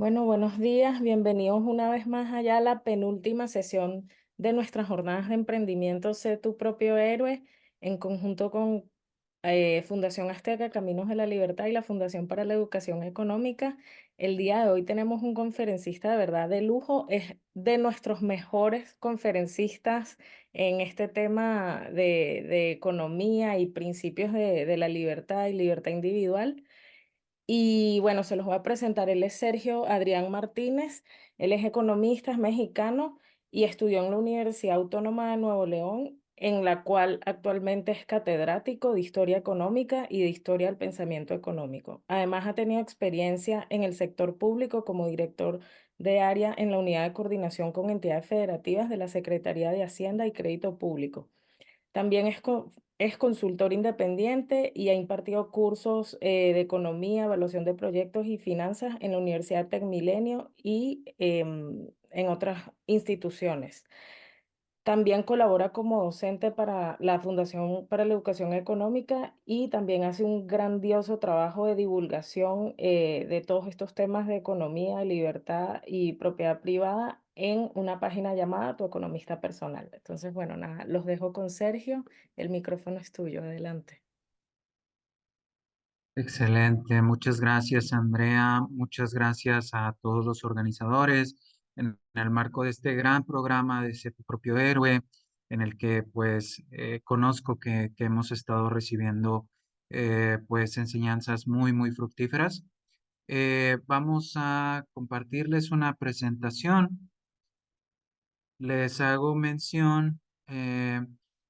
Bueno, buenos días, bienvenidos una vez más allá a la penúltima sesión de nuestras jornadas de emprendimiento Sé tu propio héroe, en conjunto con Fundación Azteca, Caminos de la Libertad y la Fundación para la Educación Económica. El día de hoy tenemos un conferencista de verdad de lujo, es de nuestros mejores conferencistas en este tema de economía y principios de la libertad y libertad individual. Y bueno, se los voy a presentar. Él es Sergio Adrián Martínez. Él es economista, es mexicano y estudió en la Universidad Autónoma de Nuevo León, en la cual actualmente es catedrático de Historia Económica y de Historia del Pensamiento Económico. Además, ha tenido experiencia en el sector público como director de área en la Unidad de Coordinación con Entidades Federativas de la Secretaría de Hacienda y Crédito Público. También es consultor independiente y ha impartido cursos de economía, evaluación de proyectos y finanzas en la Universidad Tecmilenio y en otras instituciones. También colabora como docente para la Fundación para la Educación Económica y también hace un grandioso trabajo de divulgación de todos estos temas de economía, libertad y propiedad privada en una página llamada Tu Economista Personal. Entonces, bueno, nada, los dejo con Sergio. El micrófono es tuyo, adelante. Excelente, muchas gracias Andrea, muchas gracias a todos los organizadores en el marco de este gran programa de Sé tu propio héroe, en el que pues conozco que hemos estado recibiendo pues enseñanzas muy fructíferas. Vamos a compartirles una presentación. Les hago mención,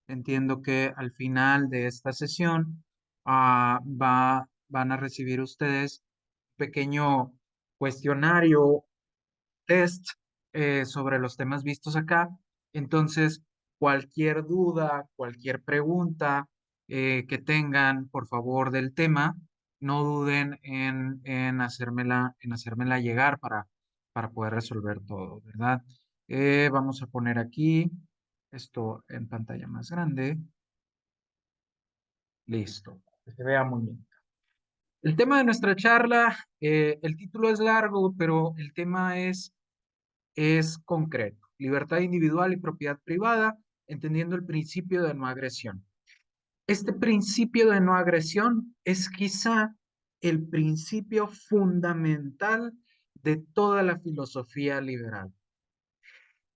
entiendo que al final de esta sesión van a recibir ustedes un pequeño cuestionario, test sobre los temas vistos acá. Entonces, cualquier duda, cualquier pregunta que tengan, por favor, del tema, no duden en hacérmela llegar para poder resolver todo, ¿verdad? Vamos a poner aquí esto en pantalla más grande. Listo, que se vea muy bien. El tema de nuestra charla, el título es largo, pero el tema es concreto. Libertad individual y propiedad privada, entendiendo el principio de no agresión. Este principio de no agresión es quizá el principio fundamental de toda la filosofía liberal.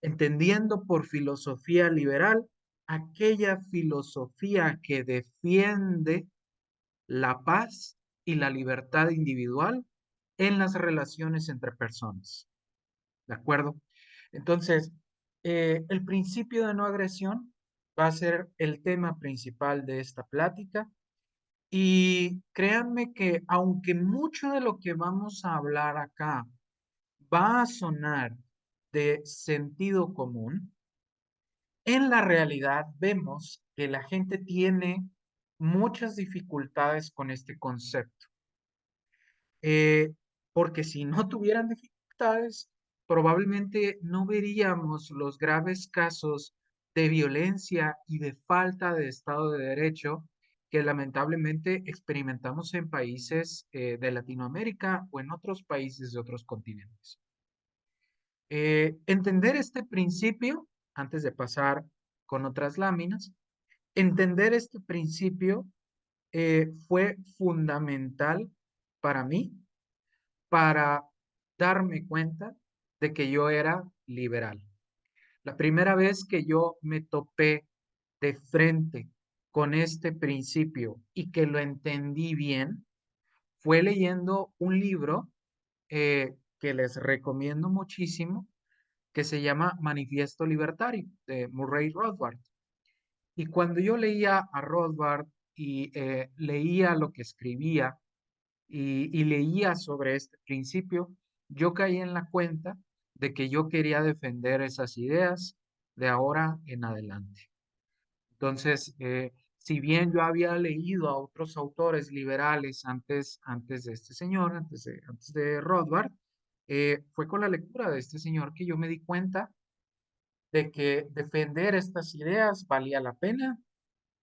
Entendiendo por filosofía liberal aquella filosofía que defiende la paz y la libertad individual en las relaciones entre personas. ¿De acuerdo? Entonces, el principio de no agresión va a ser el tema principal de esta plática y créanme que aunque mucho de lo que vamos a hablar acá va a sonar de sentido común, en la realidad vemos que la gente tiene muchas dificultades con este concepto. Eh, Porque si no tuvieran dificultades, probablemente no veríamos los graves casos de violencia y de falta de Estado de Derecho que lamentablemente experimentamos en países de Latinoamérica o en otros países de otros continentes. Entender este principio, antes de pasar con otras láminas, entender este principio fue fundamental para mí para darme cuenta de que yo era liberal. La primera vez que yo me topé de frente con este principio y que lo entendí bien fue leyendo un libro que les recomiendo muchísimo, que se llama Manifiesto Libertario de Murray Rothbard. Y cuando yo leía a Rothbard y leía lo que escribía, y leía sobre este principio, yo caí en la cuenta de que yo quería defender esas ideas de ahora en adelante. Entonces, si bien yo había leído a otros autores liberales antes de este señor, antes de Rothbard, fue con la lectura de este señor que yo me di cuenta de que defender estas ideas valía la pena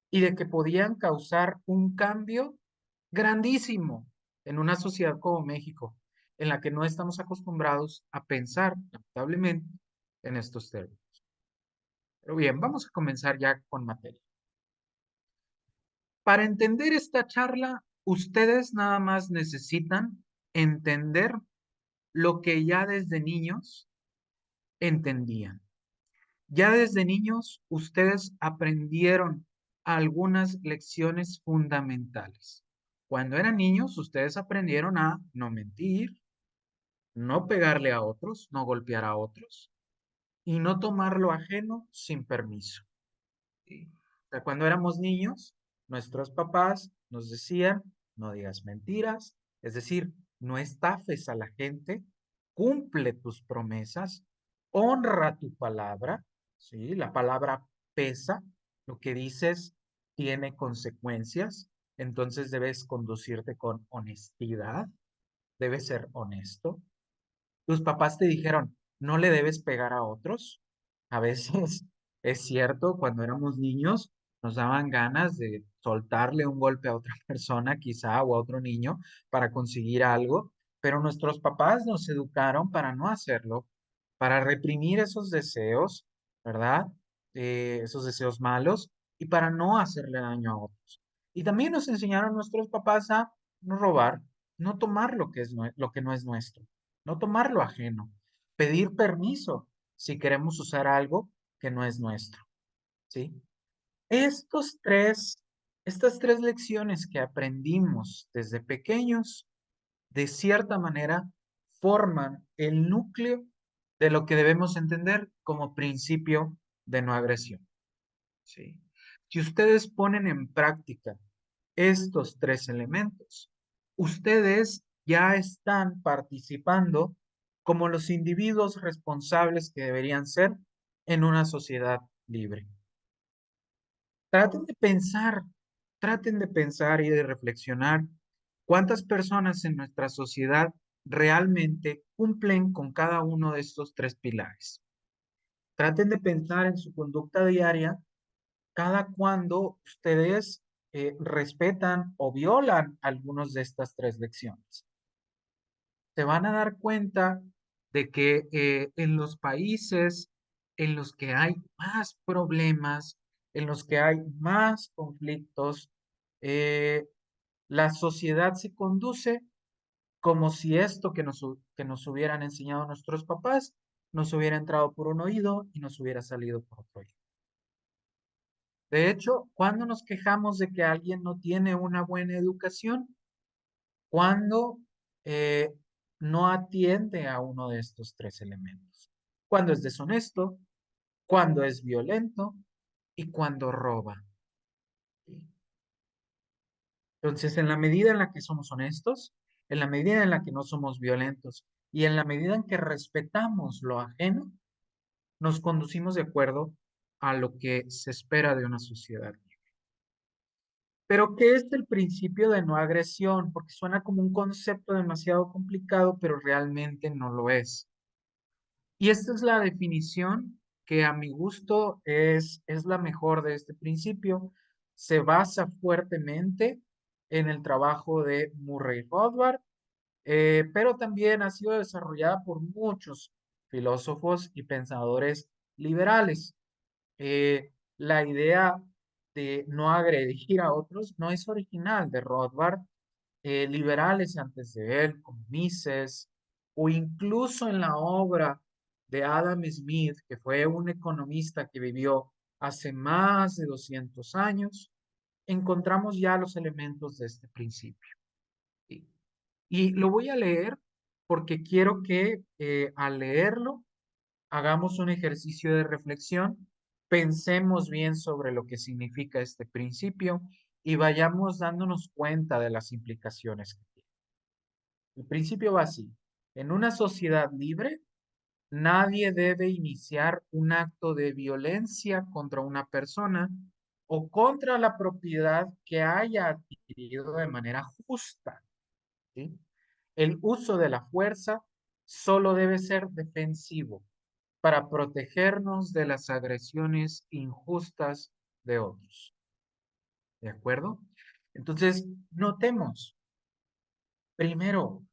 y de que podían causar un cambio grandísimo en una sociedad como México. en la que no estamos acostumbrados a pensar, lamentablemente, en estos términos. Pero bien, vamos a comenzar ya con materia. Para entender esta charla, ustedes nada más necesitan entender lo que ya desde niños entendían. Ya desde niños, ustedes aprendieron algunas lecciones fundamentales. Cuando eran niños, ustedes aprendieron a no mentir, no pegarle a otros, no golpear a otros y no tomar lo ajeno sin permiso. ¿Sí? O sea, cuando éramos niños, nuestros papás nos decían, no digas mentiras, es decir, no estafes a la gente, cumple tus promesas, honra tu palabra, ¿sí? La palabra pesa, lo que dices tiene consecuencias, entonces debes conducirte con honestidad, debes ser honesto. Tus papás te dijeron, no le debes pegar a otros. A veces es cierto, cuando éramos niños nos daban ganas de soltarle un golpe a otra persona, quizá, o a otro niño, para conseguir algo, pero nuestros papás nos educaron para no hacerlo, para reprimir esos deseos, ¿verdad? Esos deseos malos y para no hacerle daño a otros. Y también nos enseñaron nuestros papás a no robar, no tomar lo que no es nuestro, no tomar lo ajeno, pedir permiso si queremos usar algo que no es nuestro, ¿sí? Estos tres, estas tres lecciones que aprendimos desde pequeños, de cierta manera, forman el núcleo de lo que debemos entender como principio de no agresión, ¿sí? Si ustedes ponen en práctica estos tres elementos, ustedes ya están participando como los individuos responsables que deberían ser en una sociedad libre. Traten de pensar, traten de pensar y de reflexionar cuántas personas en nuestra sociedad realmente cumplen con cada uno de estos tres pilares. Traten de pensar en su conducta diaria cada cuando ustedes respetan o violan algunas de estas tres lecciones. Se van a dar cuenta de que en los países en los que hay más problemas, en los que hay más conflictos, eh, la sociedad se conduce como si esto que nos hubieran enseñado nuestros papás nos hubiera entrado por un oído y nos hubiera salido por otro oído. De hecho, cuando nos quejamos de que alguien no tiene una buena educación, cuando eh, no atiende a uno de estos tres elementos, cuando es deshonesto, cuando es violento y cuando roba. Entonces, en la medida en la que somos honestos, en la medida en la que no somos violentos y en la medida en que respetamos lo ajeno, nos conducimos de acuerdo a lo que se espera de una sociedad. Pero, ¿qué es el principio de no agresión? Porque suena como un concepto demasiado complicado, pero realmente no lo es. Y esta es la definición que a mi gusto es la mejor de este principio. Se basa fuertemente en el trabajo de Murray Rothbard, pero también ha sido desarrollada por muchos filósofos y pensadores liberales. La idea de no agredir a otros no es original de Rothbard. Liberales antes de él, como Mises, o incluso en la obra de Adam Smith, que fue un economista que vivió hace más de 200 años, encontramos ya los elementos de este principio. ¿Sí? Y lo voy a leer porque quiero que al leerlo hagamos un ejercicio de reflexión, pensemos bien sobre lo que significa este principio y vayamos dándonos cuenta de las implicaciones que tiene. El principio va así. En una sociedad libre, nadie debe iniciar un acto de violencia contra una persona o contra la propiedad que haya adquirido de manera justa. ¿Sí? El uso de la fuerza solo debe ser defensivo para protegernos de las agresiones injustas de otros. ¿De acuerdo? Entonces, notemos, primero,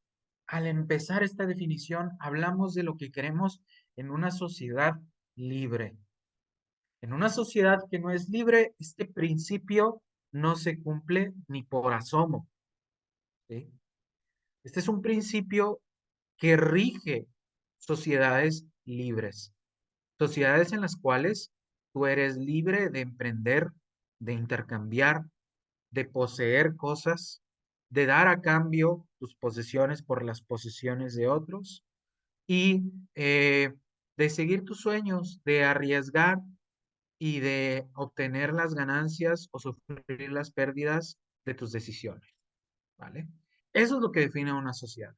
al empezar esta definición, hablamos de lo que queremos en una sociedad libre. En una sociedad que no es libre, este principio no se cumple ni por asomo, ¿sí? Este es un principio que rige sociedades libres, sociedades en las cuales tú eres libre de emprender, de intercambiar, de poseer cosas, de dar a cambio tus posesiones por las posesiones de otros y de seguir tus sueños, de arriesgar y de obtener las ganancias o sufrir las pérdidas de tus decisiones, ¿vale? Eso es lo que define una sociedad.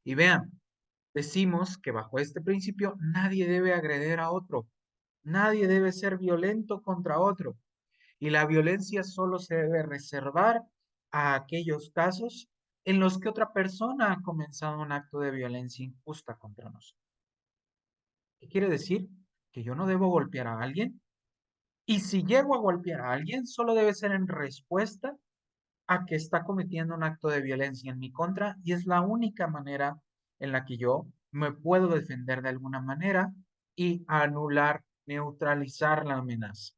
Y vean, decimos que bajo este principio nadie debe agredir a otro, nadie debe ser violento contra otro, y la violencia solo se debe reservar a aquellos casos en los que otra persona ha comenzado un acto de violencia injusta contra nosotros. ¿Qué quiere decir? Que yo no debo golpear a alguien, y si llego a golpear a alguien, solo debe ser en respuesta a que está cometiendo un acto de violencia en mi contra, y es la única manera en la que yo me puedo defender de alguna manera y anular, neutralizar la amenaza,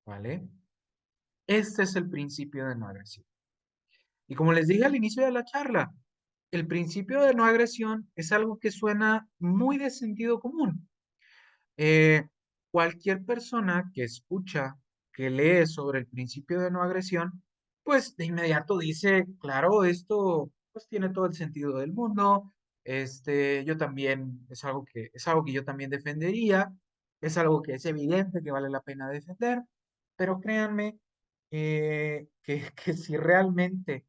¿vale? Este es el principio de no agresión. Y como les dije al inicio de la charla, el principio de no agresión es algo que suena muy de sentido común. Eh, Cualquier persona que escucha, que lee sobre el principio de no agresión, pues de inmediato dice, claro, esto pues tiene todo el sentido del mundo. Yo también es algo que yo también defendería, es algo que es evidente que vale la pena defender, pero créanme que si realmente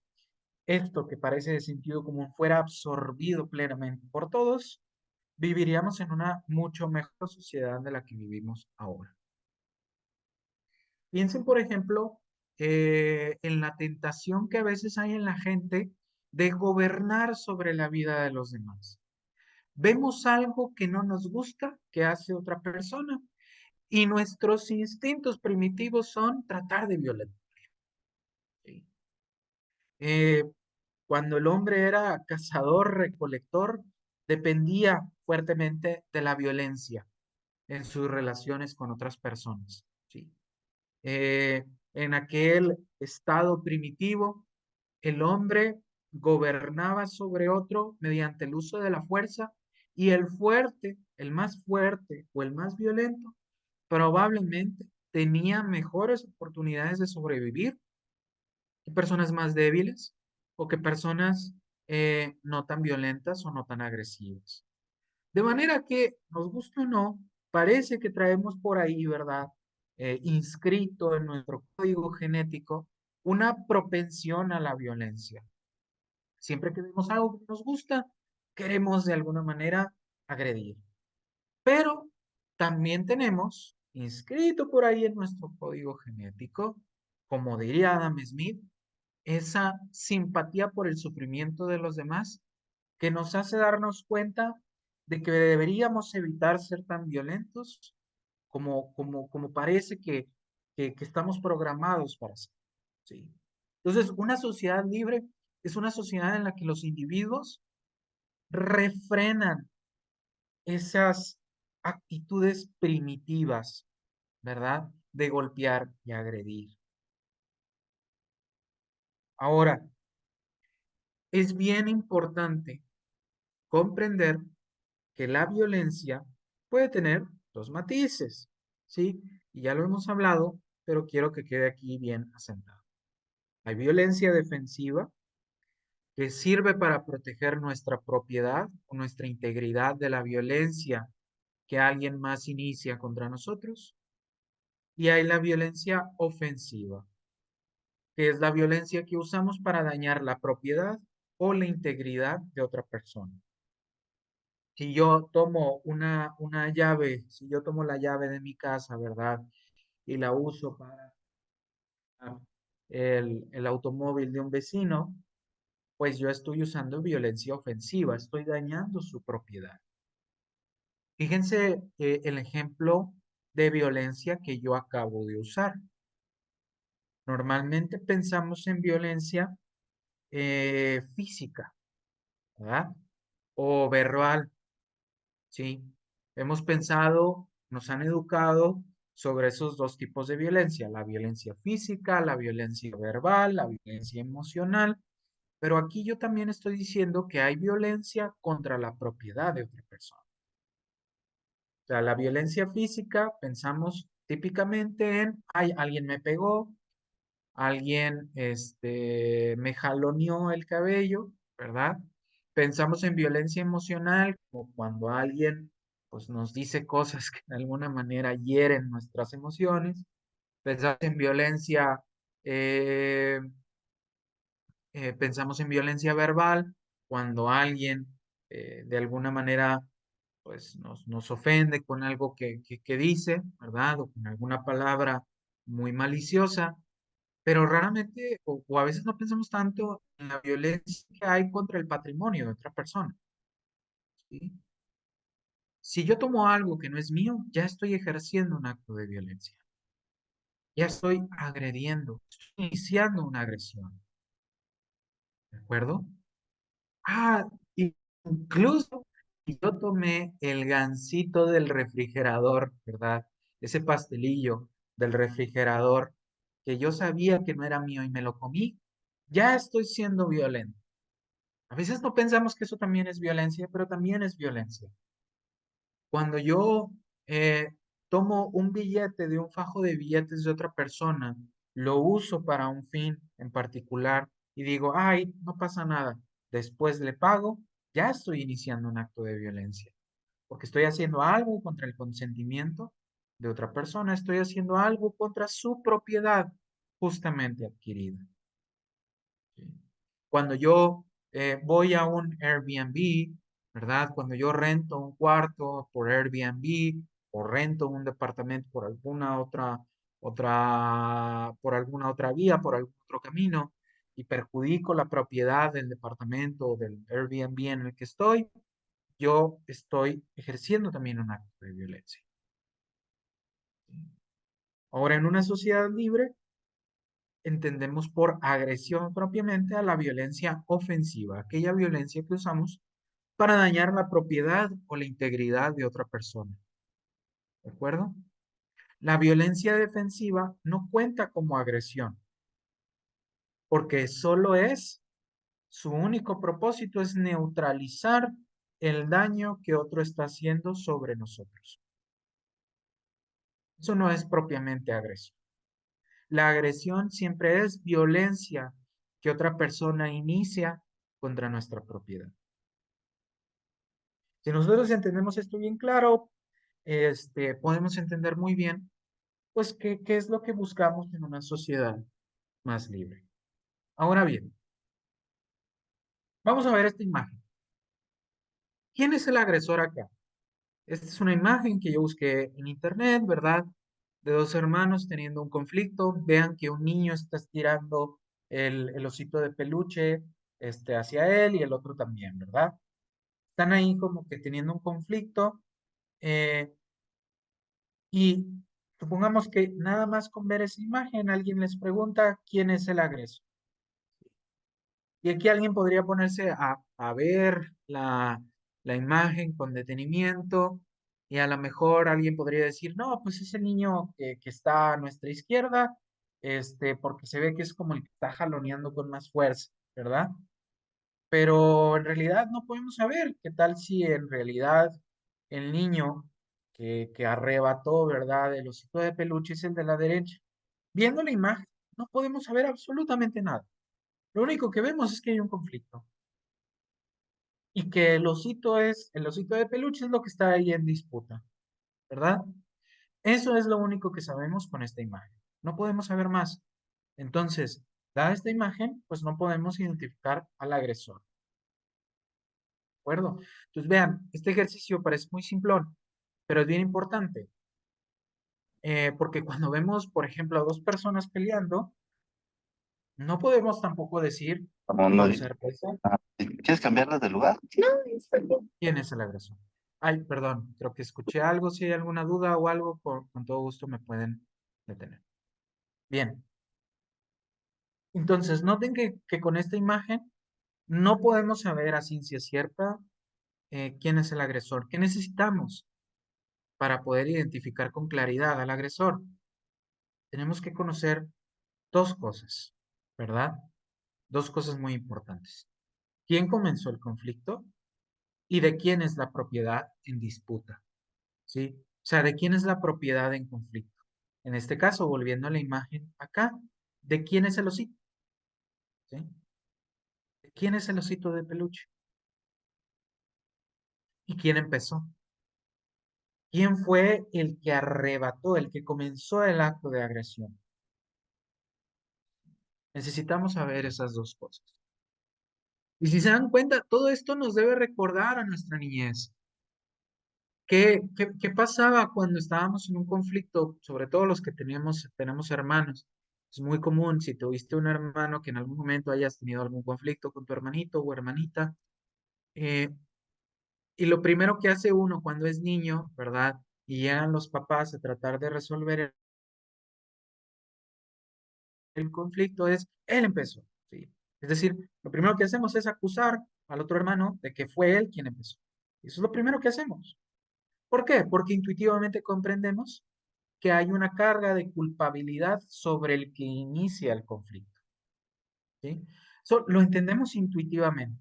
esto que parece de sentido común fuera absorbido plenamente por todos, viviríamos en una mucho mejor sociedad de la que vivimos ahora. Piensen, por ejemplo, en la tentación que a veces hay en la gente de gobernar sobre la vida de los demás. Vemos algo que no nos gusta que hace otra persona y nuestros instintos primitivos son tratar de violentar. ¿Sí? Eh, Cuando el hombre era cazador-recolector, dependía fuertemente de la violencia en sus relaciones con otras personas, ¿sí? En aquel estado primitivo, el hombre gobernaba sobre otro mediante el uso de la fuerza y el fuerte, el más fuerte o el más violento, probablemente tenía mejores oportunidades de sobrevivir que personas más débiles o que personas no tan violentas o no tan agresivas. De manera que, nos guste o no, parece que traemos por ahí, ¿verdad? Inscrito en nuestro código genético una propensión a la violencia. Siempre que vemos algo que nos gusta, queremos de alguna manera agredir. Pero también tenemos inscrito por ahí en nuestro código genético, como diría Adam Smith, esa simpatía por el sufrimiento de los demás que nos hace darnos cuenta de que deberíamos evitar ser tan violentos como parece que estamos programados para ser. ¿Sí? Entonces, una sociedad libre es una sociedad en la que los individuos refrenan esas actitudes primitivas, ¿verdad? De golpear y agredir. Ahora, es bien importante comprender que la violencia puede tener dos matices, ¿sí? Y ya lo hemos hablado, pero quiero que quede aquí bien asentado. Hay violencia defensiva que sirve para proteger nuestra propiedad o nuestra integridad de la violencia que alguien más inicia contra nosotros. Y hay la violencia ofensiva, que es la violencia que usamos para dañar la propiedad o la integridad de otra persona. Si yo tomo una llave, si yo tomo la llave de mi casa, ¿verdad? Y la uso para el automóvil de un vecino, pues yo estoy usando violencia ofensiva, estoy dañando su propiedad. Fíjense el ejemplo de violencia que yo acabo de usar. Normalmente pensamos en violencia física, ¿verdad? O verbal, ¿sí? Hemos pensado, nos han educado sobre esos dos tipos de violencia, la violencia física, la violencia verbal, la violencia emocional, pero aquí yo también estoy diciendo que hay violencia contra la propiedad de otra persona. O sea, la violencia física, pensamos típicamente en, ay, alguien me pegó, alguien me jaloneó el cabello, ¿verdad? Pensamos en violencia emocional, como cuando alguien pues, nos dice cosas que de alguna manera hieren nuestras emociones. Pensamos en violencia, eh, pensamos en violencia verbal, cuando alguien de alguna manera pues, nos ofende con algo que dice, ¿verdad? O con alguna palabra muy maliciosa, pero raramente o a veces no pensamos tanto en la violencia que hay contra el patrimonio de otra persona, ¿sí? Si yo tomo algo que no es mío, ya estoy ejerciendo un acto de violencia, ya estoy agrediendo, estoy iniciando una agresión, ¿de acuerdo? Ah, incluso si yo tomé el gansito del refrigerador, ¿verdad? Ese pastelillo del refrigerador que yo sabía que no era mío y me lo comí, ya estoy siendo violento. A veces no pensamos que eso también es violencia, pero también es violencia. Cuando yo eh, tomo un billete de un fajo de billetes de otra persona, lo uso para un fin en particular y digo, ay, no pasa nada, después le pago, ya estoy iniciando un acto de violencia, porque estoy haciendo algo contra el consentimiento de otra persona, estoy haciendo algo contra su propiedad justamente adquirida. ¿Sí? Cuando yo voy a un Airbnb, ¿verdad? Cuando yo rento un cuarto por Airbnb o rento un departamento por por alguna otra vía, por algún otro camino y perjudico la propiedad del departamento o del Airbnb en el que estoy, yo estoy ejerciendo también un acto de violencia. Ahora, en una sociedad libre, entendemos por agresión propiamente a la violencia ofensiva, aquella violencia que usamos para dañar la propiedad o la integridad de otra persona. ¿De acuerdo? La violencia defensiva no cuenta como agresión, porque su único propósito es neutralizar el daño que otro está haciendo sobre nosotros. Eso no es propiamente agresión. La agresión siempre es violencia que otra persona inicia contra nuestra propiedad. Si nosotros entendemos esto bien claro, podemos entender muy bien, pues, qué es lo que buscamos en una sociedad más libre. Ahora bien, vamos a ver esta imagen. ¿Quién es el agresor acá? Esta es una imagen que yo busqué en internet, ¿verdad? De dos hermanos teniendo un conflicto. Vean que un niño está estirando el osito de peluche, hacia él y el otro también, ¿verdad? Están ahí como que teniendo un conflicto. eh, Y supongamos que nada más con ver esa imagen, alguien les pregunta quién es el agresor. Y aquí alguien podría ponerse a ver la imagen con detenimiento y a lo mejor alguien podría decir, no, pues ese niño que está a nuestra izquierda, porque se ve que es como el que está jaloneando con más fuerza, ¿verdad? Pero en realidad no podemos saber qué tal si en realidad el niño que arrebató, ¿verdad? El osito de peluche es el de la derecha. Viendo la imagen, no podemos saber absolutamente nada. Lo único que vemos es que hay un conflicto y que el osito de peluche es lo que está ahí en disputa, ¿verdad? Eso es lo único que sabemos con esta imagen. No podemos saber más. Entonces, dada esta imagen, pues no podemos identificar al agresor. ¿Acuerdo? Entonces, vean, este ejercicio parece muy simplón, pero es bien importante, porque cuando vemos, por ejemplo, a dos personas peleando, no podemos tampoco decir Como no, con certeza ¿quieres cambiarla de lugar? No, está bien. quién es el agresor. Ay, perdón, creo que escuché algo. Si hay alguna duda o algo, con todo gusto me pueden detener. Bien, entonces noten que con esta imagen No podemos saber a ciencia cierta quién es el agresor. ¿Qué necesitamos para poder identificar con claridad al agresor? Tenemos que conocer dos cosas, ¿verdad? Dos cosas muy importantes. ¿Quién comenzó el conflicto y de quién es la propiedad en disputa? ¿Sí? O sea, ¿de quién es la propiedad en conflicto? En este caso, volviendo a la imagen acá, ¿de quién es el osito? ¿Sí? ¿De quién es el osito de peluche? ¿Y quién empezó? ¿Quién fue el que arrebató, el que comenzó el acto de agresión? Necesitamos saber esas dos cosas. Y si se dan cuenta, todo esto nos debe recordar a nuestra niñez. ¿Qué pasaba cuando estábamos en un conflicto? Sobre todo los que tenemos hermanos. Es muy común si tuviste un hermano que en algún momento hayas tenido algún conflicto con tu hermanito o hermanita. eh, y lo primero que hace uno cuando es niño, ¿verdad? Y llegan los papás a tratar de resolver el conflicto es, él empezó, ¿sí? Es decir, lo primero que hacemos es acusar al otro hermano de que fue él quien empezó. Eso es lo primero que hacemos. ¿Por qué? Porque intuitivamente comprendemos que hay una carga de culpabilidad sobre el que inicia el conflicto, ¿sí? Eso lo entendemos intuitivamente,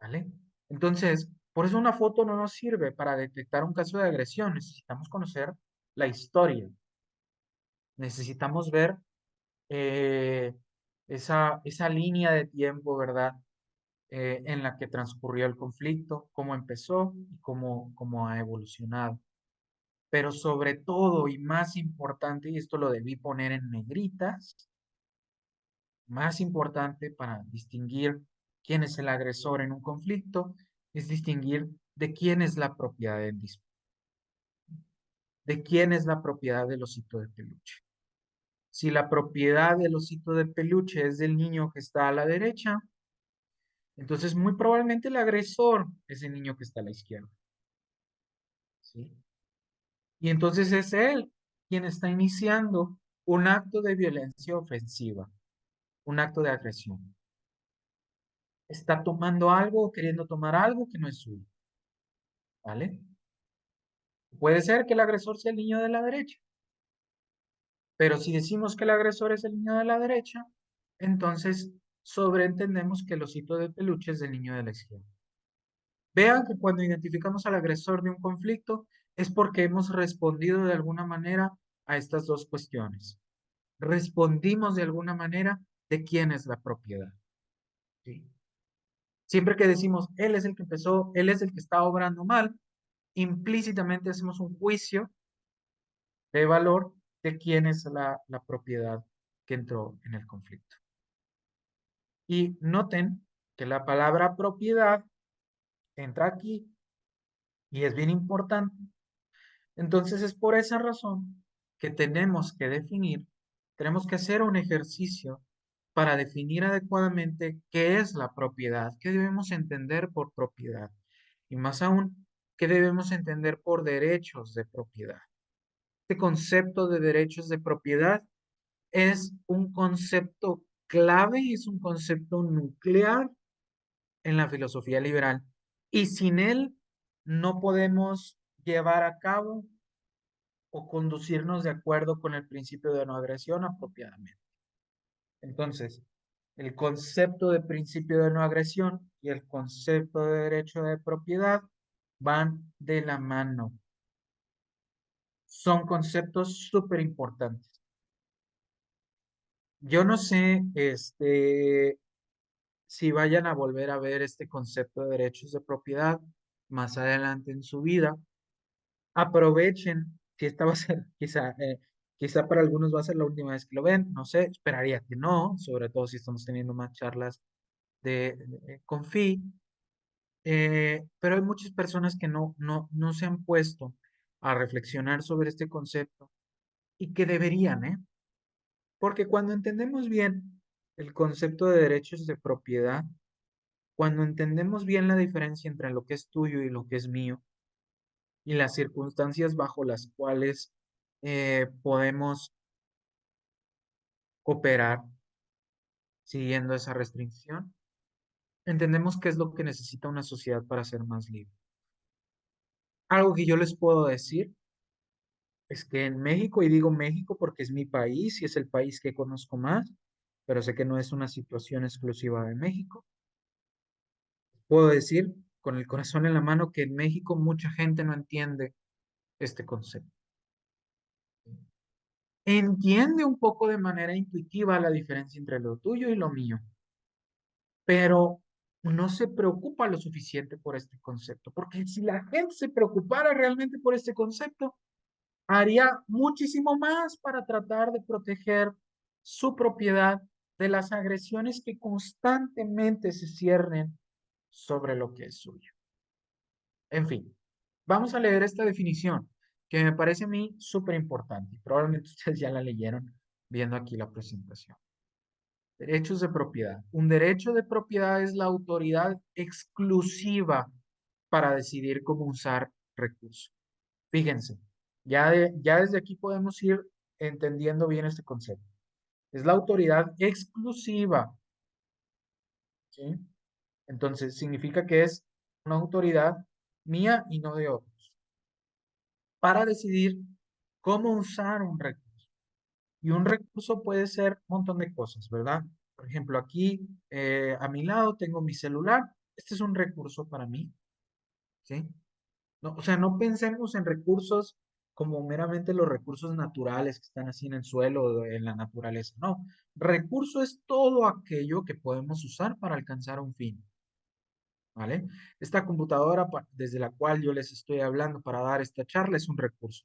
¿vale? Entonces, por eso una foto no nos sirve para detectar un caso de agresión. Necesitamos conocer la historia. Necesitamos ver eh, esa línea de tiempo, ¿verdad? En la que transcurrió el conflicto, cómo empezó y cómo ha evolucionado. Pero sobre todo y más importante, y esto lo debí poner en negritas, más importante para distinguir quién es el agresor en un conflicto, es distinguir de quién es la propiedad en disputa, de quién es la propiedad del osito de peluche. Si la propiedad del osito de peluche es del niño que está a la derecha, entonces muy probablemente el agresor es el niño que está a la izquierda, ¿sí? Y entonces es él quien está iniciando un acto de violencia ofensiva, un acto de agresión. Está tomando algo o queriendo tomar algo que no es suyo, ¿vale? Puede ser que el agresor sea el niño de la derecha, pero si decimos que el agresor es el niño de la derecha, entonces sobreentendemos que el osito de peluche es el niño de la izquierda. Vean que cuando identificamos al agresor de un conflicto es porque hemos respondido de alguna manera a estas dos cuestiones. Respondimos de alguna manera de quién es la propiedad. ¿Sí? Siempre que decimos, él es el que empezó, él es el que está obrando mal, implícitamente hacemos un juicio de valor de quién es la propiedad que entró en el conflicto. Y noten que la palabra propiedad entra aquí y es bien importante. Entonces es por esa razón que tenemos que definir, tenemos que hacer un ejercicio para definir adecuadamente qué es la propiedad, qué debemos entender por propiedad y más aún, qué debemos entender por derechos de propiedad. Este concepto de derechos de propiedad es un concepto clave y es un concepto nuclear en la filosofía liberal y sin él no podemos llevar a cabo o conducirnos de acuerdo con el principio de no agresión apropiadamente. Entonces, el concepto de principio de no agresión y el concepto de derecho de propiedad van de la mano. Son conceptos súper importantes. Yo no sé, si vayan a volver a ver este concepto de derechos de propiedad más adelante en su vida. Aprovechen, si esta va a ser, quizá para algunos va a ser la última vez que lo ven, no sé, esperaría que no, sobre todo si estamos teniendo más charlas con FI, pero hay muchas personas que no se han puesto a reflexionar sobre este concepto y que deberían, ¿eh? Porque cuando entendemos bien el concepto de derechos de propiedad, cuando entendemos bien la diferencia entre lo que es tuyo y lo que es mío, y las circunstancias bajo las cuales podemos cooperar, siguiendo esa restricción, entendemos qué es lo que necesita una sociedad para ser más libre. Algo que yo les puedo decir es que en México, y digo México porque es mi país y es el país que conozco más, pero sé que no es una situación exclusiva de México, puedo decir con el corazón en la mano que en México mucha gente no entiende este concepto. Entiende un poco de manera intuitiva la diferencia entre lo tuyo y lo mío, pero no se preocupa lo suficiente por este concepto, porque si la gente se preocupara realmente por este concepto, haría muchísimo más para tratar de proteger su propiedad de las agresiones que constantemente se ciernen sobre lo que es suyo. En fin, vamos a leer esta definición que me parece a mí súper importante y probablemente ustedes ya la leyeron viendo aquí la presentación. Derechos de propiedad. Un derecho de propiedad es la autoridad exclusiva para decidir cómo usar recursos. Fíjense, ya desde aquí podemos ir entendiendo bien este concepto. Es la autoridad exclusiva, ¿sí? Entonces, significa que es una autoridad mía y no de otros, para decidir cómo usar un recurso. Y un recurso puede ser un montón de cosas, ¿verdad? Por ejemplo, aquí a mi lado tengo mi celular. Este es un recurso para mí, ¿sí? No, o sea, no pensemos en recursos como meramente los recursos naturales que están así en el suelo o en la naturaleza. No, recurso es todo aquello que podemos usar para alcanzar un fin, ¿vale? Esta computadora desde la cual yo les estoy hablando para dar esta charla es un recurso.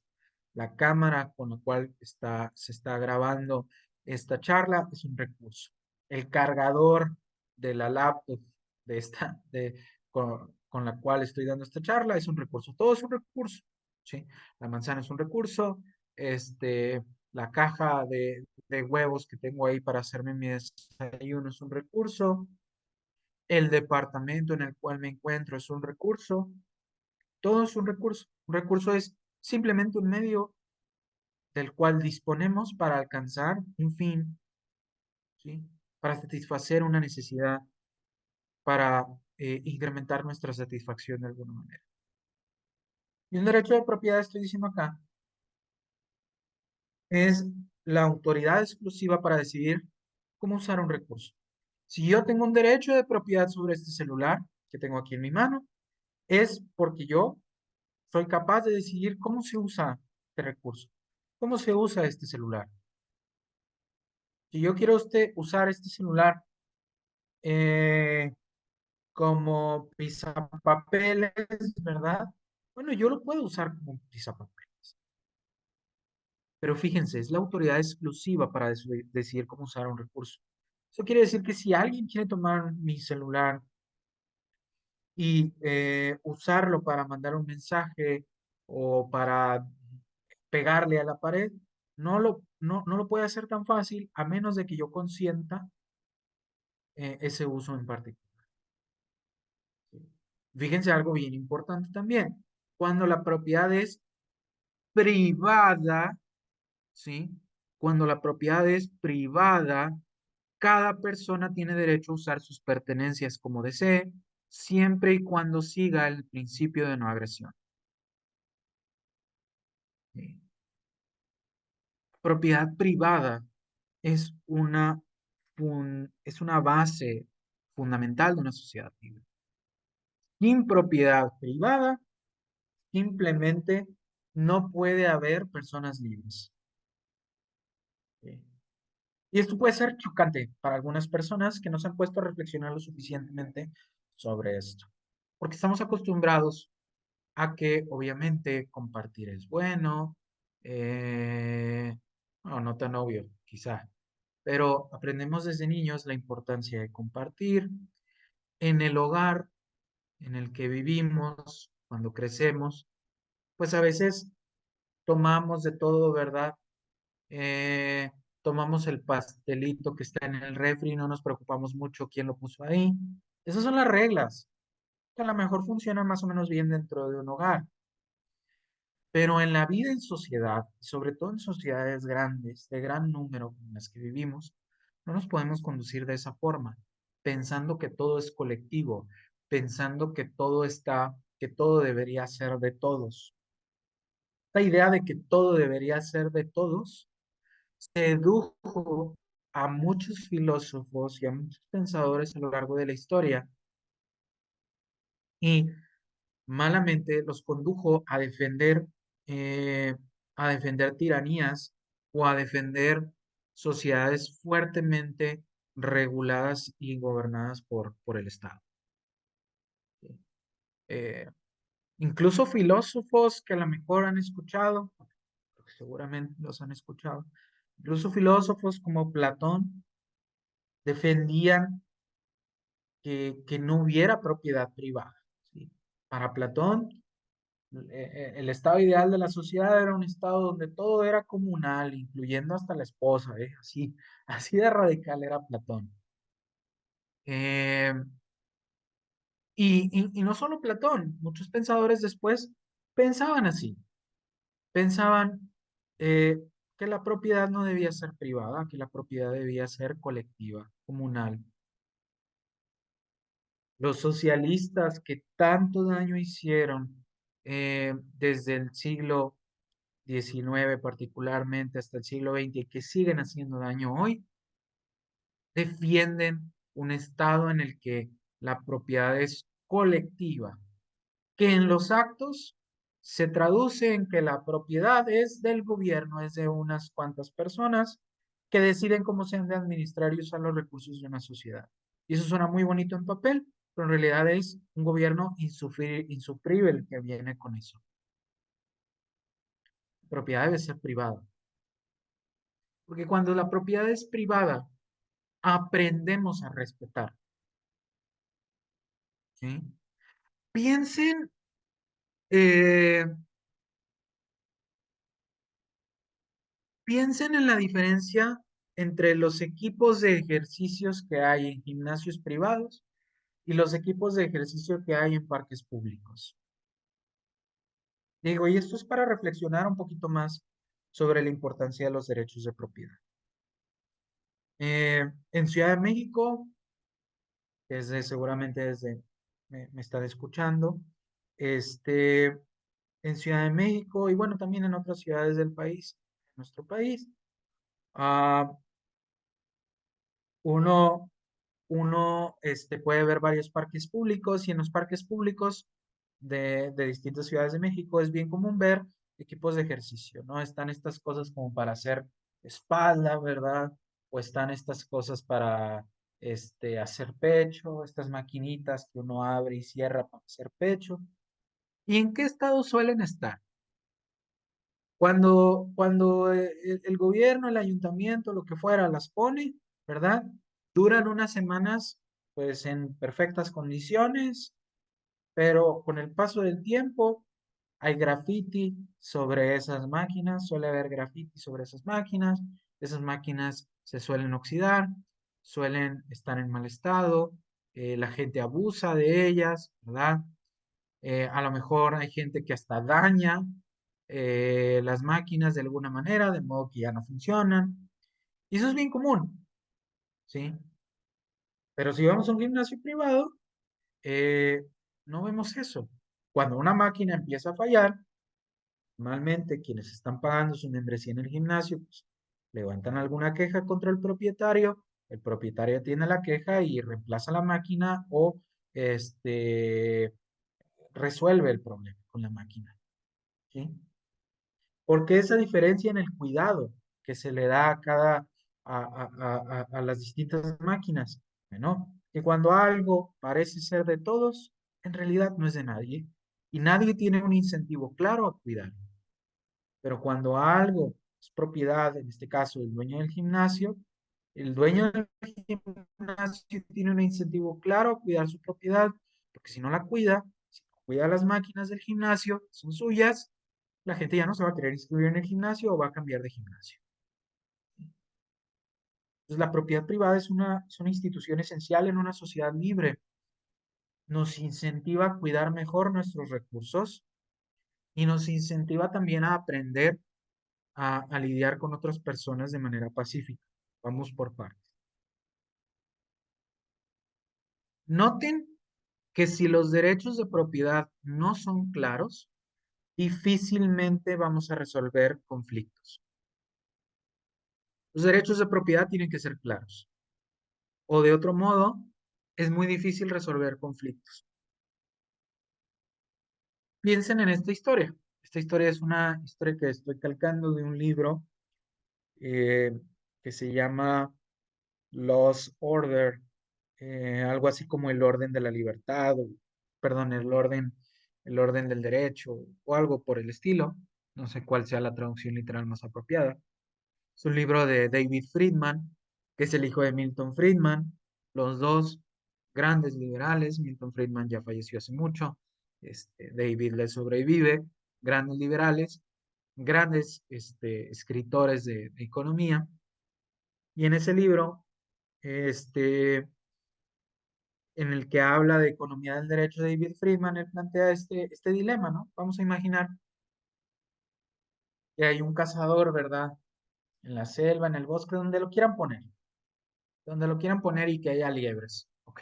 La cámara con la cual se está grabando esta charla es un recurso. El cargador de la laptop de con la cual estoy dando esta charla es un recurso. Todo es un recurso, ¿sí? La manzana es un recurso. La caja de huevos que tengo ahí para hacerme mi desayuno es un recurso. El departamento en el cual me encuentro es un recurso. Todo es un recurso. Un recurso es simplemente un medio del cual disponemos para alcanzar un fin, ¿sí? Para satisfacer una necesidad, para incrementar nuestra satisfacción de alguna manera. Y un derecho de propiedad, estoy diciendo acá, es la autoridad exclusiva para decidir cómo usar un recurso. Si yo tengo un derecho de propiedad sobre este celular que tengo aquí en mi mano, es porque yo soy capaz de decidir cómo se usa este recurso, cómo se usa este celular. Si yo quiero usar este celular eh, como pisapapeles, ¿verdad? Bueno, yo lo puedo usar como pisapapeles. Pero fíjense, es la autoridad exclusiva para decidir cómo usar un recurso. Eso quiere decir que si alguien quiere tomar mi celular y usarlo para mandar un mensaje o para pegarle a la pared, no lo puede hacer tan fácil a menos de que yo consienta ese uso en particular. Fíjense algo bien importante también. Cuando la propiedad es privada, ¿sí? Cuando la propiedad es privada, cada persona tiene derecho a usar sus pertenencias como desee, siempre y cuando siga el principio de no agresión. ¿Sí? Propiedad privada es es una base fundamental de una sociedad libre. Sin propiedad privada, simplemente no puede haber personas libres. ¿Sí? Y esto puede ser chocante para algunas personas que no se han puesto a reflexionar lo suficientemente sobre esto, porque estamos acostumbrados a que obviamente compartir es bueno, no tan obvio, quizá, pero aprendemos desde niños la importancia de compartir en el hogar en el que vivimos, cuando crecemos, pues a veces tomamos de todo, ¿verdad? eh, Tomamos el pastelito que está en el refri, no nos preocupamos mucho quién lo puso ahí. Esas son las reglas, que a lo mejor funcionan más o menos bien dentro de un hogar, pero en la vida en sociedad, sobre todo en sociedades grandes, de gran número en las que vivimos, No nos podemos conducir de esa forma, pensando que todo es colectivo, pensando que todo debería ser de todos. Esta idea de que todo debería ser de todos sedujo a muchos filósofos y a muchos pensadores a lo largo de la historia y malamente los condujo eh, a defender tiranías o a defender sociedades fuertemente reguladas y gobernadas por el Estado. Eh, Incluso filósofos que a lo mejor han escuchado, porque seguramente los han escuchado, incluso filósofos como Platón defendían que no hubiera propiedad privada, ¿sí? Para Platón, el estado ideal de la sociedad era un estado donde todo era comunal, incluyendo hasta la esposa, ¿eh? Así, así de radical era Platón. Eh, y no solo Platón, muchos pensadores después pensaban así, pensaban que la propiedad no debía ser privada, que la propiedad debía ser colectiva, comunal. Los socialistas que tanto daño hicieron desde el siglo XIX particularmente hasta el siglo XX y que siguen haciendo daño hoy, defienden un estado en el que la propiedad es colectiva, que en los actos se traduce en que la propiedad es del gobierno, es de unas cuantas personas que deciden cómo se han de administrar y usar los recursos de una sociedad. Y eso suena muy bonito en papel, pero en realidad es un gobierno insufrible el que viene con eso. La propiedad debe ser privada. Porque cuando la propiedad es privada, aprendemos a respetar. ¿Sí? Piensen, eh, piensen en la diferencia entre los equipos de ejercicios que hay en gimnasios privados y los equipos de ejercicio que hay en parques públicos. Digo, y esto es para reflexionar un poquito más sobre la importancia de los derechos de propiedad. En Ciudad de México, seguramente me están escuchando, este, en Ciudad de México y bueno, también en otras ciudades del país, nuestro país, ah, uno, puede ver varios parques públicos y en los parques públicos de distintas ciudades de México es bien común ver equipos de ejercicio, ¿no? Están estas cosas como para hacer espalda, ¿verdad? O están estas cosas para hacer pecho, estas maquinitas que uno abre y cierra para hacer pecho. ¿Y en qué estado suelen estar? Cuando el gobierno, el ayuntamiento, lo que fuera, las pone, ¿verdad? Duran unas semanas, pues en perfectas condiciones, pero con el paso del tiempo hay graffiti sobre esas máquinas, suele haber graffiti sobre esas máquinas se suelen oxidar, suelen estar en mal estado, la gente abusa de ellas, ¿verdad? A lo mejor hay gente que hasta daña las máquinas de alguna manera, de modo que ya no funcionan. Y eso es bien común, ¿sí? Pero si vamos a un gimnasio privado, eh, no vemos eso. Cuando una máquina empieza a fallar, normalmente quienes están pagando su membresía en el gimnasio, pues, levantan alguna queja contra el propietario tiene la queja y reemplaza la máquina o resuelve el problema con la máquina, ¿sí? Porque esa diferencia en el cuidado que se le da a las distintas máquinas, bueno, que cuando algo parece ser de todos, en realidad no es de nadie y nadie tiene un incentivo claro a cuidarlo. Pero cuando algo es propiedad, en este caso del dueño del gimnasio, el dueño del gimnasio tiene un incentivo claro a cuidar su propiedad, porque si no la cuida, si no cuida las máquinas del gimnasio, son suyas, la gente ya no se va a querer inscribir en el gimnasio o va a cambiar de gimnasio. Entonces, la propiedad privada es es una institución esencial en una sociedad libre. Nos incentiva a cuidar mejor nuestros recursos y nos incentiva también a aprender a lidiar con otras personas de manera pacífica. Vamos por partes. Noten que si los derechos de propiedad no son claros, difícilmente vamos a resolver conflictos. Los derechos de propiedad tienen que ser claros. O de otro modo, es muy difícil resolver conflictos. Piensen en esta historia. Esta historia es una historia que estoy calcando de un libro eh, que se llama Lost Order, algo así como el orden de la libertad, o, perdón, el orden del derecho, o algo por el estilo. No sé cuál sea la traducción literal más apropiada. Es un libro de David Friedman, que es el hijo de Milton Friedman, los dos grandes liberales. Milton Friedman ya falleció hace mucho, David le sobrevive, grandes liberales, grandes escritores de economía. Y en ese libro, este, en el que habla de economía del derecho, David Friedman, él plantea este dilema, ¿no? Vamos a imaginar que hay un cazador, ¿verdad? En la selva, en el bosque, donde lo quieran poner y que haya liebres, ¿ok?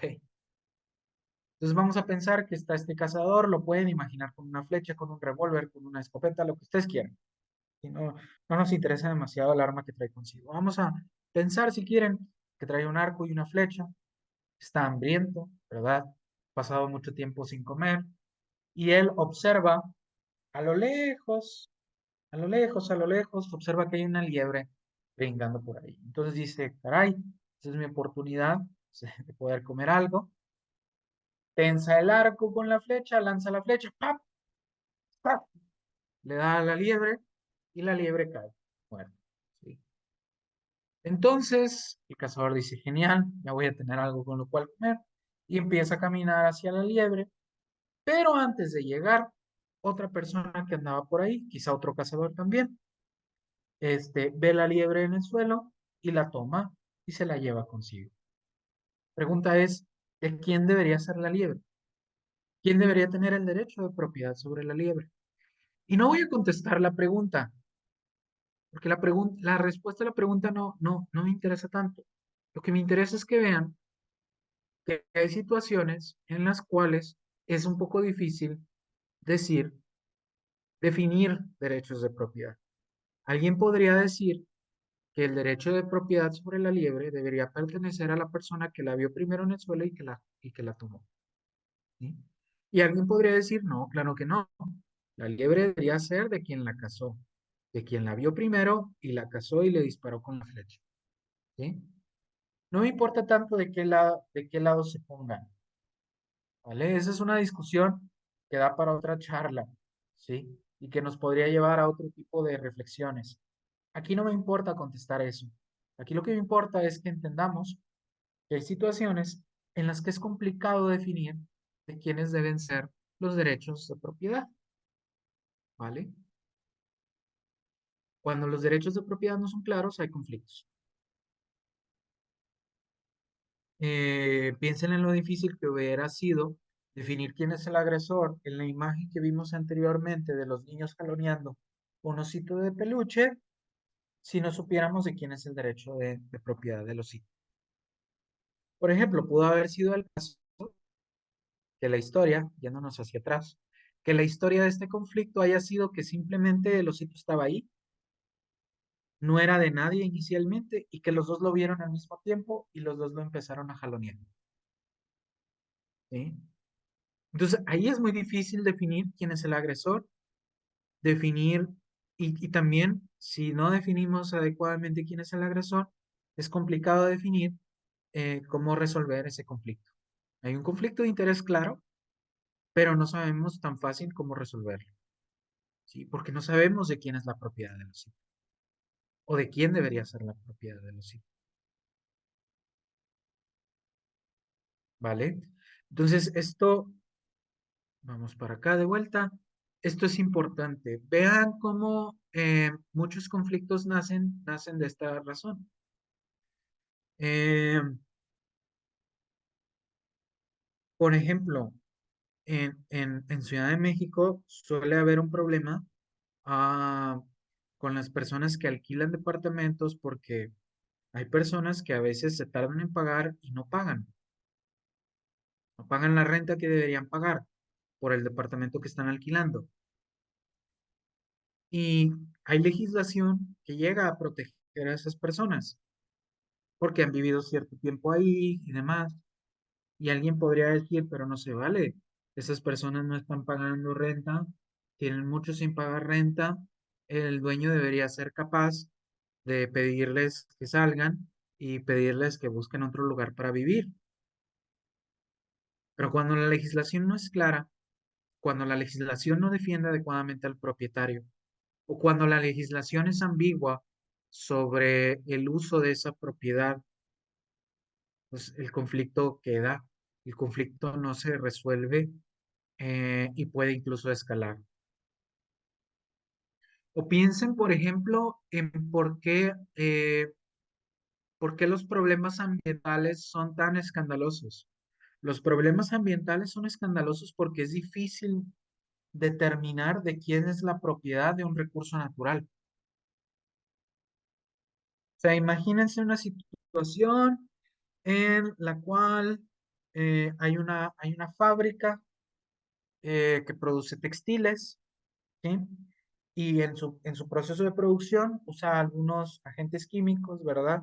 Entonces vamos a pensar que está este cazador, lo pueden imaginar con una flecha, con un revólver, con una escopeta, lo que ustedes quieran. Y no nos interesa demasiado el arma que trae consigo. Vamos a pensar, si quieren, que trae un arco y una flecha, está hambriento, ¿verdad? Pasado mucho tiempo sin comer, y él observa a lo lejos, a lo lejos, a lo lejos, observa que hay una liebre brincando por ahí. Entonces dice, caray, esa es mi oportunidad de poder comer algo. Tensa el arco con la flecha, lanza la flecha, ¡pap! ¡Pap! Le da a la liebre y la liebre cae, muerta. ¿Sí? Entonces el cazador dice, genial, ya voy a tener algo con lo cual comer. Y empieza a caminar hacia la liebre, pero antes de llegar, otra persona que andaba por ahí, quizá otro cazador también, ve la liebre en el suelo y la toma y se la lleva consigo. Pregunta es, ¿de quién debería ser la liebre? ¿Quién debería tener el derecho de propiedad sobre la liebre? Y no voy a contestar la pregunta, porque la respuesta a la pregunta no me interesa tanto. Lo que me interesa es que vean que hay situaciones en las cuales es un poco difícil decir, definir derechos de propiedad. Alguien podría decir que el derecho de propiedad sobre la liebre debería pertenecer a la persona que la vio primero en el suelo y que la tomó. ¿Sí? Y alguien podría decir, no, claro que no. La liebre debería ser de quien la cazó, de quien la vio primero y la cazó y le disparó con la flecha. ¿Sí? No me importa tanto de qué lado se pongan. ¿Vale? Esa es una discusión que da para otra charla. ¿Sí? Y que nos podría llevar a otro tipo de reflexiones. Aquí no me importa contestar eso. Aquí lo que me importa es que entendamos que hay situaciones en las que es complicado definir de quiénes deben ser los derechos de propiedad, ¿vale? Cuando los derechos de propiedad no son claros, hay conflictos. Piensen en lo difícil que hubiera sido definir quién es el agresor en la imagen que vimos anteriormente de los niños jaloneando un osito de peluche si no supiéramos de quién es el derecho de propiedad del osito. Por ejemplo, pudo haber sido el caso que la historia, yéndonos hacia atrás, que la historia de este conflicto haya sido que simplemente el osito estaba ahí, no era de nadie inicialmente y que los dos lo vieron al mismo tiempo y los dos lo empezaron a jalonear. ¿Sí? Entonces, ahí es muy difícil definir quién es el agresor, definir, y también si no definimos adecuadamente quién es el agresor, es complicado definir cómo resolver ese conflicto. Hay un conflicto de interés claro, pero no sabemos tan fácil cómo resolverlo. ¿Sí? Porque no sabemos de quién es la propiedad de los sitios o de quién debería ser la propiedad de los sitios, ¿vale? Entonces, esto, vamos para acá de vuelta, esto es importante. Vean cómo muchos conflictos nacen de esta razón. Eh, por ejemplo, en Ciudad de México suele haber un problema ah, con las personas que alquilan departamentos porque hay personas que a veces se tardan en pagar y no pagan. No pagan la renta que deberían pagar por el departamento que están alquilando. Y hay legislación que llega a proteger a esas personas porque han vivido cierto tiempo ahí y demás. Y alguien podría decir, pero no se vale. Esas personas no están pagando renta, tienen mucho sin pagar renta. El dueño debería ser capaz de pedirles que salgan y pedirles que busquen otro lugar para vivir. Pero cuando la legislación no es clara, cuando la legislación no defiende adecuadamente al propietario, o cuando la legislación es ambigua sobre el uso de esa propiedad, pues el conflicto queda, el conflicto no se resuelve y puede incluso escalar. O piensen, por ejemplo, en por qué los problemas ambientales son tan escandalosos. Los problemas ambientales son escandalosos porque es difícil determinar de quién es la propiedad de un recurso natural. O sea, imagínense una situación en la cual hay una fábrica que produce textiles, ¿sí? Y en su proceso de producción usa algunos agentes químicos, ¿verdad?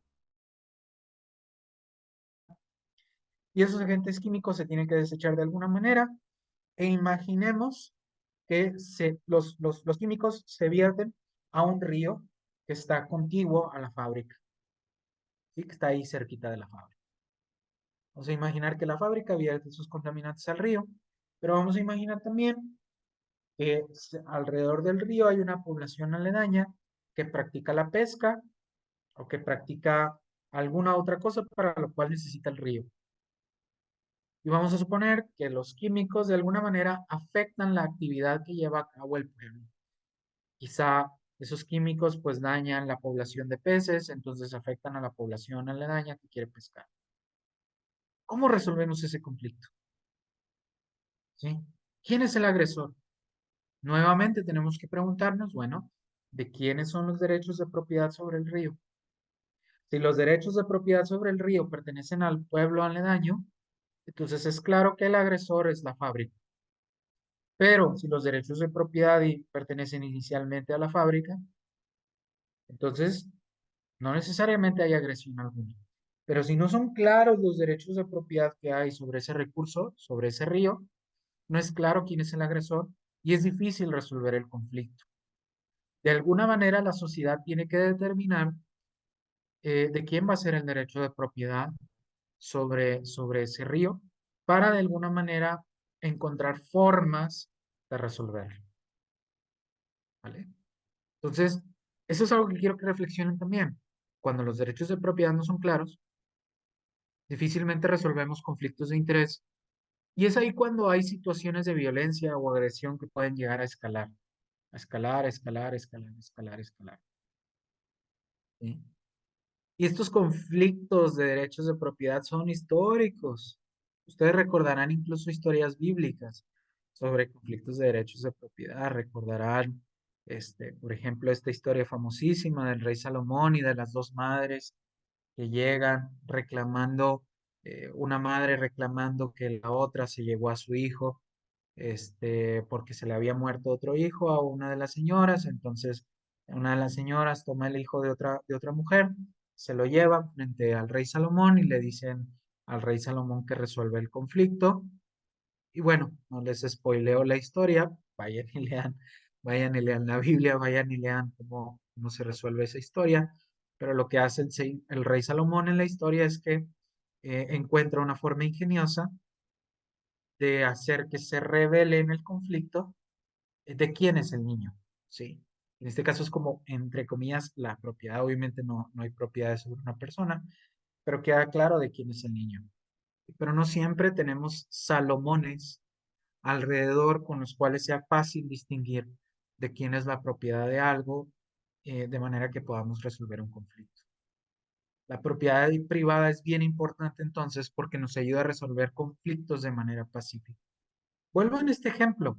Y esos agentes químicos se tienen que desechar de alguna manera. E imaginemos que los químicos se vierten a un río que está contiguo a la fábrica, ¿sí? Que está ahí cerquita de la fábrica. Vamos a imaginar que la fábrica vierte sus contaminantes al río, pero vamos a imaginar también que alrededor del río hay una población aledaña que practica la pesca o que practica alguna otra cosa para lo cual necesita el río. Y vamos a suponer que los químicos de alguna manera afectan la actividad que lleva a cabo el pueblo. Quizá esos químicos pues dañan la población de peces, entonces afectan a la población aledaña que quiere pescar. ¿Cómo resolvemos ese conflicto? ¿Sí? ¿Quién es el agresor? Nuevamente tenemos que preguntarnos, bueno, ¿de quiénes son los derechos de propiedad sobre el río? Si los derechos de propiedad sobre el río pertenecen al pueblo aledaño, entonces es claro que el agresor es la fábrica. Pero si los derechos de propiedad pertenecen inicialmente a la fábrica, entonces no necesariamente hay agresión alguna. Pero si no son claros los derechos de propiedad que hay sobre ese recurso, sobre ese río, no es claro quién es el agresor y es difícil resolver el conflicto. De alguna manera, la sociedad tiene que determinar de quién va a ser el derecho de propiedad sobre ese río para de alguna manera encontrar formas de resolverlo. ¿Vale? Entonces, eso es algo que quiero que reflexionen también. Cuando los derechos de propiedad no son claros, difícilmente resolvemos conflictos de interés y es ahí cuando hay situaciones de violencia o agresión que pueden llegar a escalar, a escalar, a escalar, a escalar, a escalar, a escalar. ¿Sí? Y estos conflictos de derechos de propiedad son históricos. Ustedes recordarán incluso historias bíblicas sobre conflictos de derechos de propiedad. Recordarán, por ejemplo, esta historia famosísima del rey Salomón y de las dos madres que llegan reclamando, una madre reclamando que la otra se llevó a su hijo, porque se le había muerto otro hijo a una de las señoras, entonces una de las señoras toma el hijo de otra mujer, se lo lleva frente al rey Salomón y le dicen al rey Salomón que resuelve el conflicto. Y bueno, no les spoileo la historia, vayan y lean la Biblia, vayan y lean cómo se resuelve esa historia. Pero lo que hace el rey Salomón en la historia es que encuentra una forma ingeniosa de hacer que se revele en el conflicto de quién es el niño, ¿sí? En este caso es como, entre comillas, la propiedad. Obviamente no hay propiedad sobre una persona, pero queda claro de quién es el niño. Pero no siempre tenemos Salomones alrededor con los cuales sea fácil distinguir de quién es la propiedad de algo, de manera que podamos resolver un conflicto. La propiedad privada es bien importante entonces porque nos ayuda a resolver conflictos de manera pacífica. Vuelvo en este ejemplo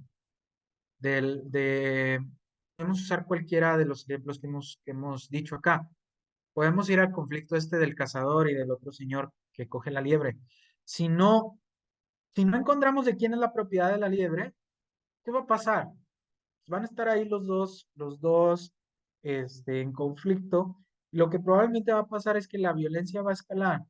podemos usar cualquiera de los ejemplos que hemos dicho acá. Podemos ir al conflicto del cazador y del otro señor que coge la liebre. Si no Si no encontramos de quién es la propiedad de la liebre, ¿qué va a pasar? Van a estar ahí los dos, en conflicto. Lo que probablemente va a pasar es que la violencia va a escalar.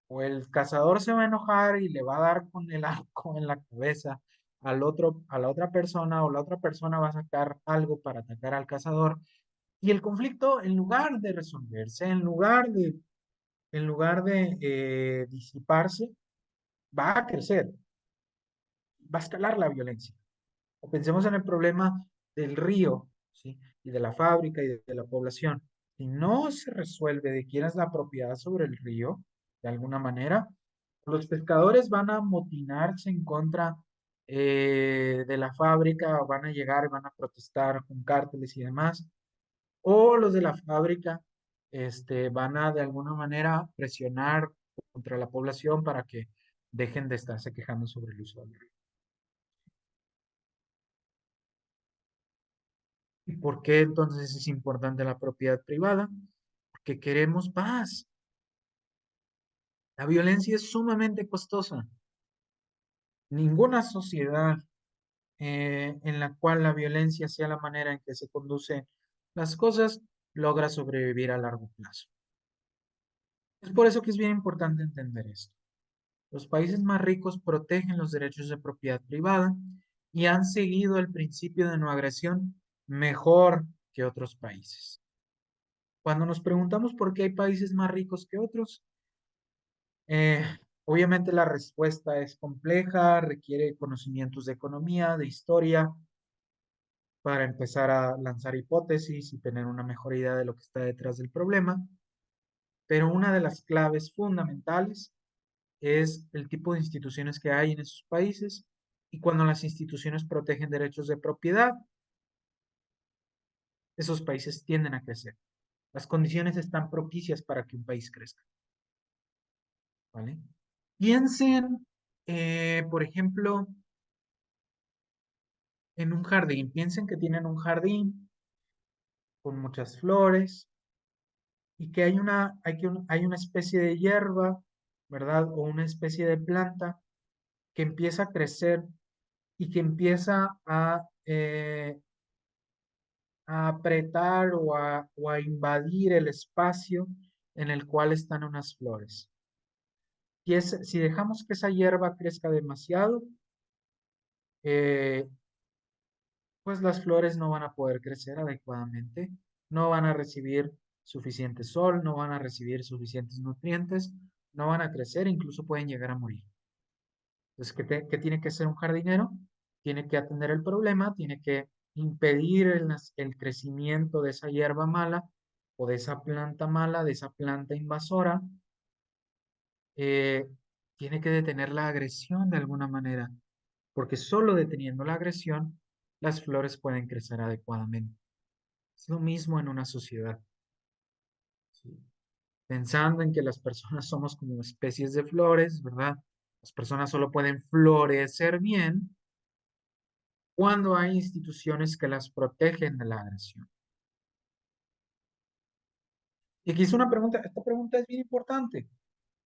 O el cazador se va a enojar y le va a dar con el arco en la cabeza a la otra persona, o la otra persona va a sacar algo para atacar al cazador. Y el conflicto, en lugar de resolverse, en lugar de disiparse, va a crecer, va a escalar la violencia. O pensemos en el problema del río, ¿sí? Y de la fábrica y de la población. Si no se resuelve de quién es la propiedad sobre el río, de alguna manera, los pescadores van a amotinarse en contra de la fábrica, o van a llegar y van a protestar con cárteles y demás, o los de la fábrica van a de alguna manera presionar contra la población para que dejen de estarse quejando sobre el uso del río. ¿Y por qué entonces es importante la propiedad privada? Porque queremos paz. La violencia es sumamente costosa. Ninguna sociedad en la cual la violencia sea la manera en que se conducen las cosas logra sobrevivir a largo plazo. Es por eso que es bien importante entender esto. Los países más ricos protegen los derechos de propiedad privada y han seguido el principio de no agresión mejor que otros países. Cuando nos preguntamos por qué hay países más ricos que otros, Eh, obviamente la respuesta es compleja, requiere conocimientos de economía, de historia, para empezar a lanzar hipótesis y tener una mejor idea de lo que está detrás del problema. Pero una de las claves fundamentales es el tipo de instituciones que hay en esos países, y cuando las instituciones protegen derechos de propiedad, esos países tienden a crecer. Las condiciones están propicias para que un país crezca, ¿vale? Piensen, por ejemplo, en un jardín. Piensen que tienen un jardín con muchas flores y que hay una especie de hierba, ¿verdad? O una especie de planta que empieza a crecer y que empieza a apretar o a invadir el espacio en el cual están unas flores. Si dejamos que esa hierba crezca demasiado, eh, pues las flores no van a poder crecer adecuadamente, no van a recibir suficiente sol, no van a recibir suficientes nutrientes, no van a crecer, incluso pueden llegar a morir. Entonces, ¿qué tiene que hacer un jardinero? Tiene que atender el problema, tiene que impedir el crecimiento de esa hierba mala, o de esa planta mala, de esa planta invasora. eh, Tiene que detener la agresión de alguna manera, porque solo deteniendo la agresión, las flores pueden crecer adecuadamente. Es lo mismo en una sociedad, ¿sí? Pensando en que las personas somos como especies de flores, ¿verdad? Las personas solo pueden florecer bien cuando hay instituciones que las protegen de la agresión. Y aquí hice una pregunta, esta pregunta es bien importante,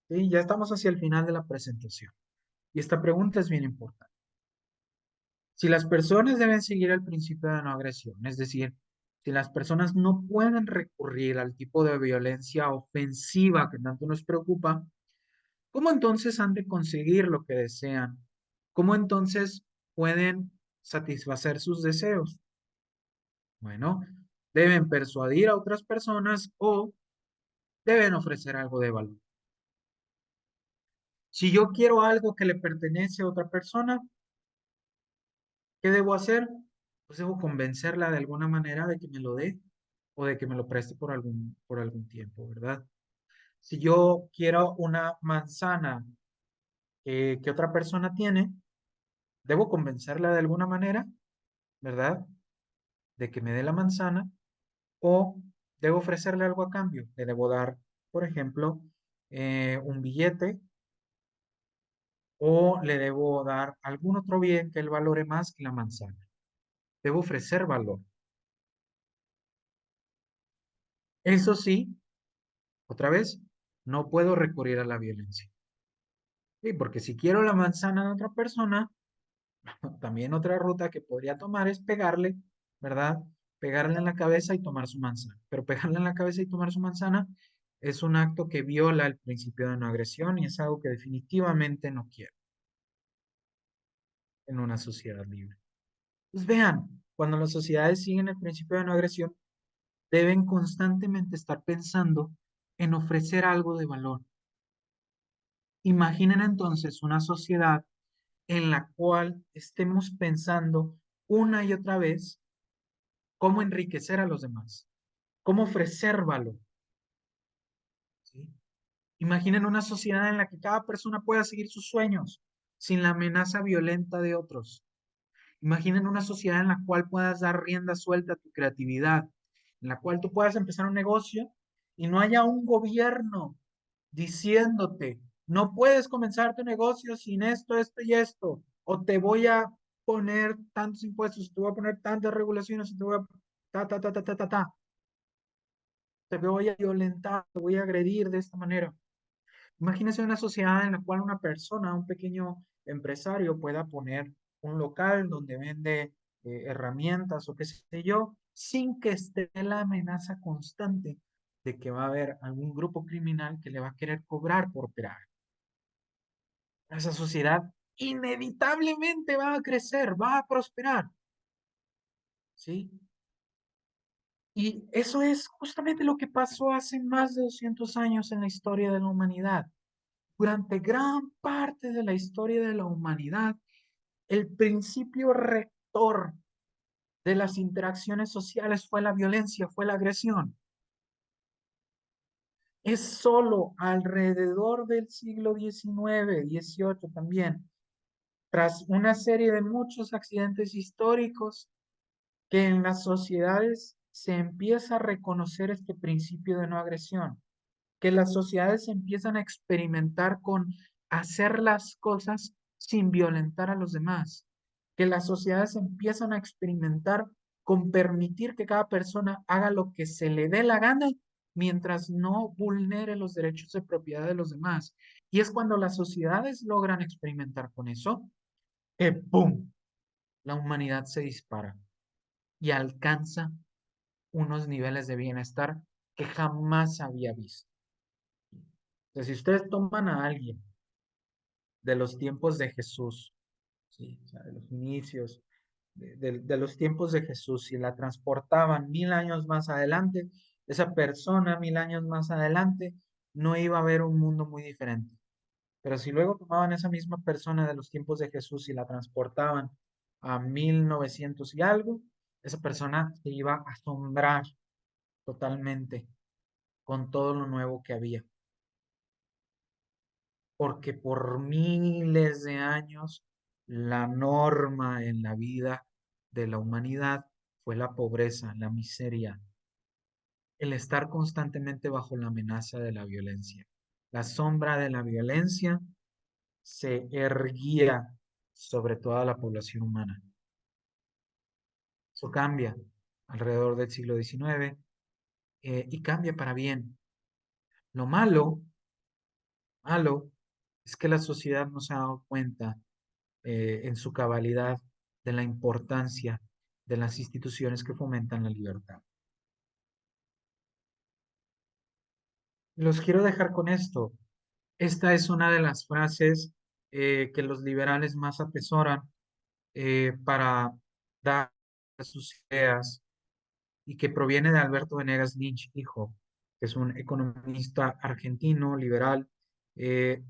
¿sí? Ya estamos hacia el final de la presentación. Y esta pregunta es bien importante. Si las personas deben seguir el principio de no agresión, es decir, si las personas no pueden recurrir al tipo de violencia ofensiva que tanto nos preocupa, ¿cómo entonces han de conseguir lo que desean? ¿Cómo entonces pueden satisfacer sus deseos? Bueno, deben persuadir a otras personas o deben ofrecer algo de valor. Si yo quiero algo que le pertenece a otra persona, ¿qué debo hacer? Pues debo convencerla de alguna manera de que me lo dé, o de que me lo preste por algún tiempo, ¿verdad? Si yo quiero una manzana que otra persona tiene, debo convencerla de alguna manera, ¿verdad? De que me dé la manzana, o debo ofrecerle algo a cambio. Le debo dar, por ejemplo, un billete, o le debo dar algún otro bien que él valore más que la manzana. Debo ofrecer valor. Eso sí, otra vez, no puedo recurrir a la violencia. Sí, porque si quiero la manzana de otra persona, también otra ruta que podría tomar es pegarle, ¿verdad? Pegarle en la cabeza y tomar su manzana. Pero pegarle en la cabeza y tomar su manzana es un acto que viola el principio de no agresión y es algo que definitivamente no quiero en una sociedad libre. Pues vean, cuando las sociedades siguen el principio de no agresión, deben constantemente estar pensando en ofrecer algo de valor. Imaginen entonces una sociedad en la cual estemos pensando una y otra vez cómo enriquecer a los demás, cómo ofrecer valor. ¿Sí? Imaginen una sociedad en la que cada persona pueda seguir sus sueños sin la amenaza violenta de otros. Imaginen una sociedad en la cual puedas dar rienda suelta a tu creatividad, en la cual tú puedas empezar un negocio y no haya un gobierno diciéndote, no puedes comenzar tu negocio sin esto, esto y esto, o te voy a poner tantos impuestos, te voy a poner tantas regulaciones, te voy a te voy a violentar, te voy a agredir de esta manera. Imagínese una sociedad en la cual una persona, un pequeño empresario pueda poner un local donde vende herramientas o qué sé yo, sin que esté la amenaza constante de que va a haber algún grupo criminal que le va a querer cobrar por operar. Esa sociedad inevitablemente va a crecer, va a prosperar, ¿sí? Y eso es justamente lo que pasó hace más de 200 años en la historia de la humanidad. Durante gran parte de la historia de la humanidad, el principio rector de las interacciones sociales fue la violencia, fue la agresión. Es solo alrededor del siglo XIX, XVIII también, tras una serie de muchos accidentes históricos, que en las sociedades se empieza a reconocer este principio de no agresión, que las sociedades empiezan a experimentar con hacer las cosas sin violentar a los demás, que las sociedades empiezan a experimentar con permitir que cada persona haga lo que se le dé la gana mientras no vulnere los derechos de propiedad de los demás. Y es cuando las sociedades logran experimentar con eso, que ¡pum!, la humanidad se dispara y alcanza unos niveles de bienestar que jamás había visto. Entonces, si ustedes toman a alguien de los tiempos de Jesús, ¿sí? O sea, de los inicios, de los tiempos de Jesús, y la transportaban 1000 años más adelante, esa persona 1000 años más adelante no iba a ver un mundo muy diferente. Pero si luego tomaban esa misma persona de los tiempos de Jesús y la transportaban a 1900 y algo, esa persona se iba a asombrar totalmente con todo lo nuevo que había. Porque por miles de años la norma en la vida de la humanidad fue la pobreza, la miseria, el estar constantemente bajo la amenaza de la violencia. La sombra de la violencia se erguía sobre toda la población humana. Eso cambia alrededor del siglo XIX y cambia para bien. Lo malo es que la sociedad no se ha dado cuenta en su cabalidad de la importancia de las instituciones que fomentan la libertad. Los quiero dejar con esto. Esta es una de las frases que los liberales más atesoran para dar sus ideas y que proviene de Alberto Venegas Lynch, hijo, que es un economista argentino, liberal,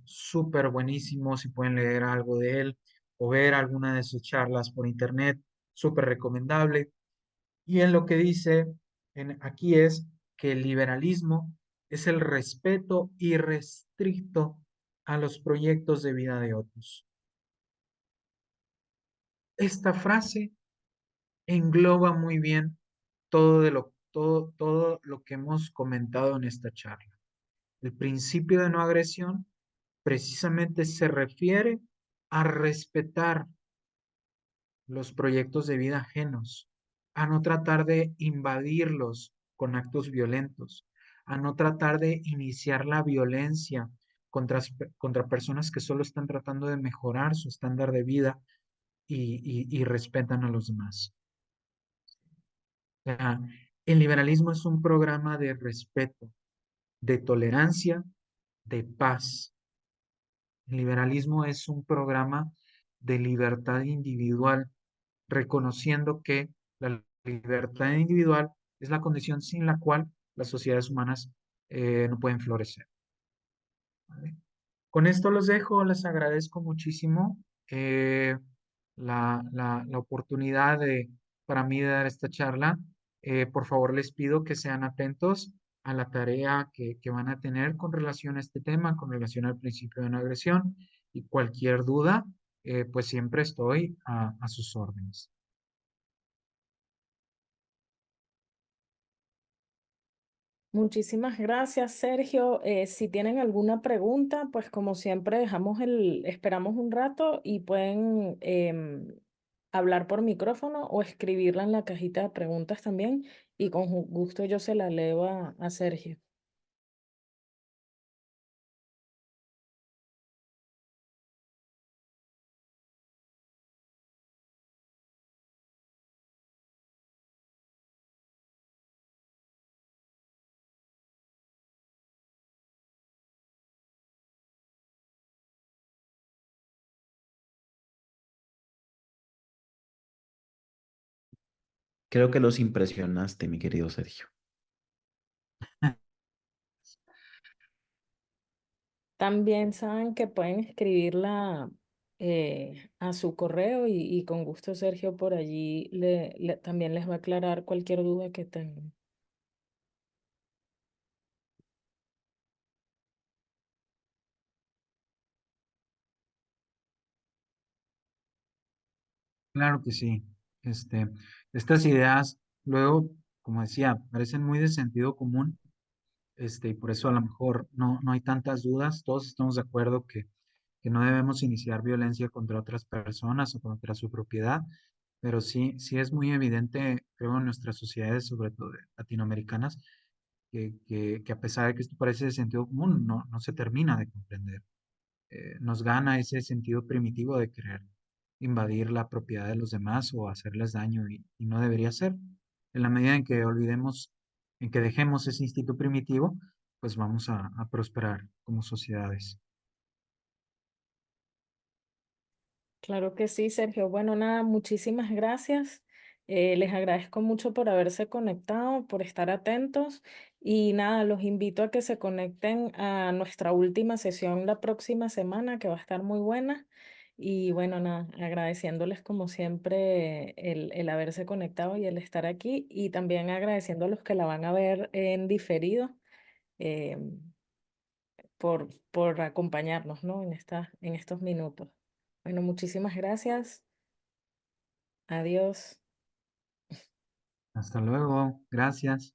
súper buenísimo, si pueden leer algo de él o ver alguna de sus charlas por internet, súper recomendable. Y en lo que dice aquí es que el liberalismo es el respeto irrestricto a los proyectos de vida de otros. Esta frase engloba muy bien todo lo que hemos comentado en esta charla. El principio de no agresión precisamente se refiere a respetar los proyectos de vida ajenos, a no tratar de invadirlos con actos violentos, a no tratar de iniciar la violencia contra personas que solo están tratando de mejorar su estándar de vida y respetan a los demás. O sea, el liberalismo es un programa de respeto, de tolerancia, de paz. El liberalismo es un programa de libertad individual, reconociendo que la libertad individual es la condición sin la cual las sociedades humanas no pueden florecer. ¿Vale? Con esto los dejo, les agradezco muchísimo la oportunidad para mí de dar esta charla. Por favor, les pido que sean atentos a la tarea que van a tener con relación a este tema, con relación al principio de no agresión y cualquier duda, pues siempre estoy a sus órdenes. Muchísimas gracias, Sergio. Si tienen alguna pregunta, pues como siempre esperamos un rato y pueden hablar por micrófono o escribirla en la cajita de preguntas también y con gusto yo se la leo a Sergio. Creo que los impresionaste, mi querido Sergio. También saben que pueden escribirla a su correo y con gusto Sergio por allí también les va a aclarar cualquier duda que tengan. Claro que sí. Estas ideas, luego, como decía, parecen muy de sentido común, y por eso a lo mejor no hay tantas dudas. Todos estamos de acuerdo que no debemos iniciar violencia contra otras personas o contra su propiedad, pero sí es muy evidente, creo, en nuestras sociedades, sobre todo latinoamericanas, que a pesar de que esto parece de sentido común, no se termina de comprender. Nos gana ese sentido primitivo de querer invadir la propiedad de los demás o hacerles daño y no debería ser. En la medida en que olvidemos, en que dejemos ese instinto primitivo, pues vamos a prosperar como sociedades. Claro que sí, Sergio. Bueno, nada, muchísimas gracias. Les agradezco mucho por haberse conectado, por estar atentos y nada, los invito a que se conecten a nuestra última sesión la próxima semana, que va a estar muy buena. Y bueno, nada, agradeciéndoles como siempre el haberse conectado y el estar aquí y también agradeciendo a los que la van a ver en diferido eh, por acompañarnos, ¿no? En estos minutos. Bueno, muchísimas gracias. Adiós. Hasta luego. Gracias.